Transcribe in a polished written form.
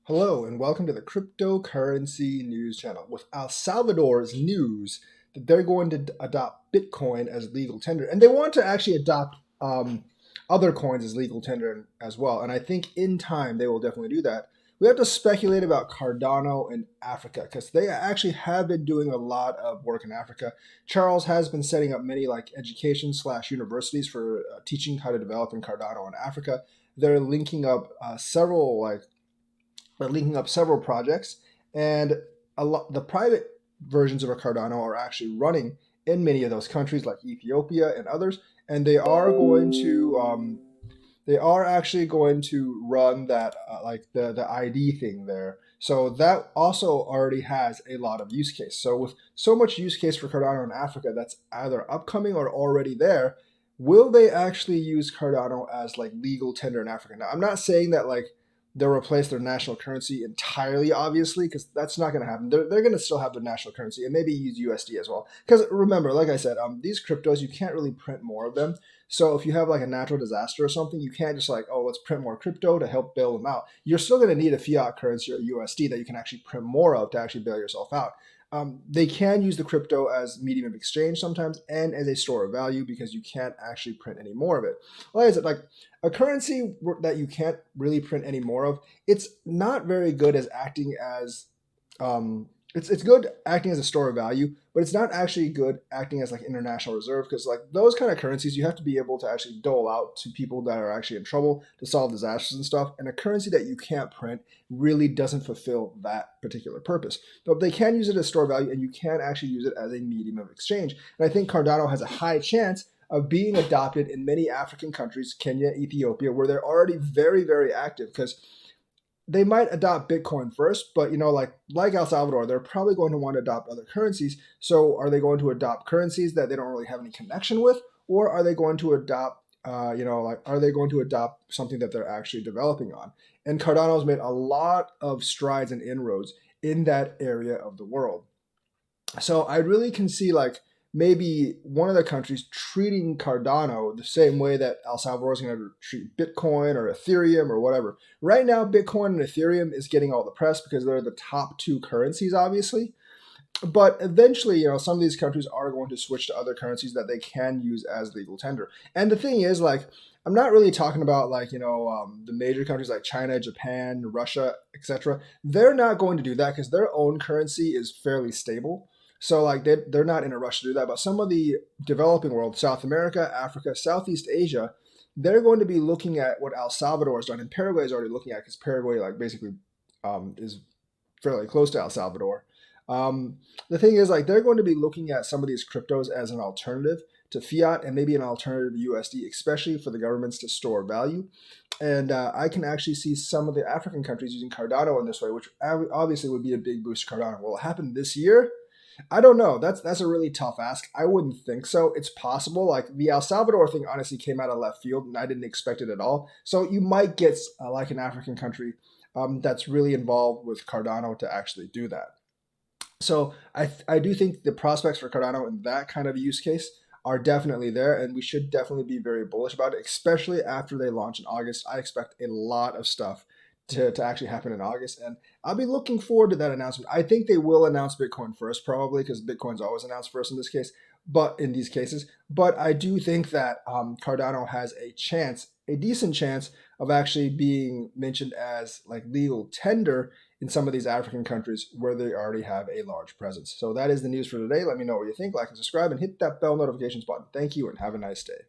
Hello and welcome to the Cryptocurrency News Channel. With El Salvador's news that they're going to adopt Bitcoin as legal tender, and they want to actually adopt other coins as legal tender as well. And I think in time they will definitely do that. We have to speculate about Cardano in Africa because they actually have been doing a lot of work in Africa. Charles has been setting up many like education slash universities for teaching how to develop in Cardano in Africa. They're linking up several projects, and the private versions of a Cardano are actually running in many of those countries like Ethiopia and others, and they are actually going to run that like the ID thing there. So that also already has a lot of use case. So with so much use case for Cardano in Africa that's either upcoming or already there, will they actually use Cardano as like legal tender in Africa? Now, I'm not saying that like they'll replace their national currency entirely, obviously, because that's not going to happen. They're going to still have their national currency and maybe use USD as well. Because remember, like I said, these cryptos, you can't really print more of them. So if you have like a natural disaster or something, you can't just like, oh, let's print more crypto to help bail them out. You're still going to need a fiat currency or USD that you can actually print more of to actually bail yourself out. They can use the crypto as medium of exchange sometimes and as a store of value because you can't actually print any more of it. Like I said, like a currency that you can't really print any more of, it's not very good as acting as it's good acting as a store of value, but it's not actually good acting as like international reserve because like those kind of currencies you have to be able to actually dole out to people that are actually in trouble to solve disasters and stuff. And a currency that you can't print really doesn't fulfill that particular purpose. But they can use it as store of value, and you can actually use it as a medium of exchange. And I think Cardano has a high chance of being adopted in many African countries, Kenya, Ethiopia, where they're already very, very active because they might adopt Bitcoin first, but like El Salvador, they're probably going to want to adopt other currencies. So are they going to adopt currencies that they don't really have any connection with, or are they going to adopt are they going to adopt something that they're actually developing on? And Cardano's made a lot of strides and inroads in that area of the world. So I really can see like maybe one of the countries treating Cardano the same way that El Salvador is going to treat Bitcoin or Ethereum or whatever. Right now, Bitcoin and Ethereum is getting all the press because they're the top two currencies, obviously. But eventually, some of these countries are going to switch to other currencies that they can use as legal tender. And the thing is, like, I'm not really talking about like the major countries like China, Japan, Russia, etc. They're not going to do that because their own currency is fairly stable. So like they're not in a rush to do that. But some of the developing world, South America, Africa, Southeast Asia, they're going to be looking at what El Salvador has done, and Paraguay is already looking at because Paraguay like basically is fairly close to El Salvador. The thing is, like, they're going to be looking at some of these cryptos as an alternative to fiat and maybe an alternative to USD, especially for the governments to store value. And I can actually see some of the African countries using Cardano in this way, which obviously would be a big boost to Cardano. Will it happen this year? I don't know. That's a really tough ask. I wouldn't think so. It's possible. Like the El Salvador thing, honestly, came out of left field, and I didn't expect it at all. So you might get like an African country that's really involved with Cardano to actually do that. So I do think the prospects for Cardano in that kind of use case are definitely there, and we should definitely be very bullish about it, especially after they launch in August. I expect a lot of stuff to actually happen in August, and I'll be looking forward to that announcement. I think they will announce Bitcoin first, probably, because Bitcoin's always announced first in this case, but in these cases. But I do think that Cardano has a chance, a decent chance, of actually being mentioned as like legal tender in some of these African countries where they already have a large presence. So that is the news for today. Let me know what you think, like and subscribe, and hit that bell notifications button. Thank you, and have a nice day.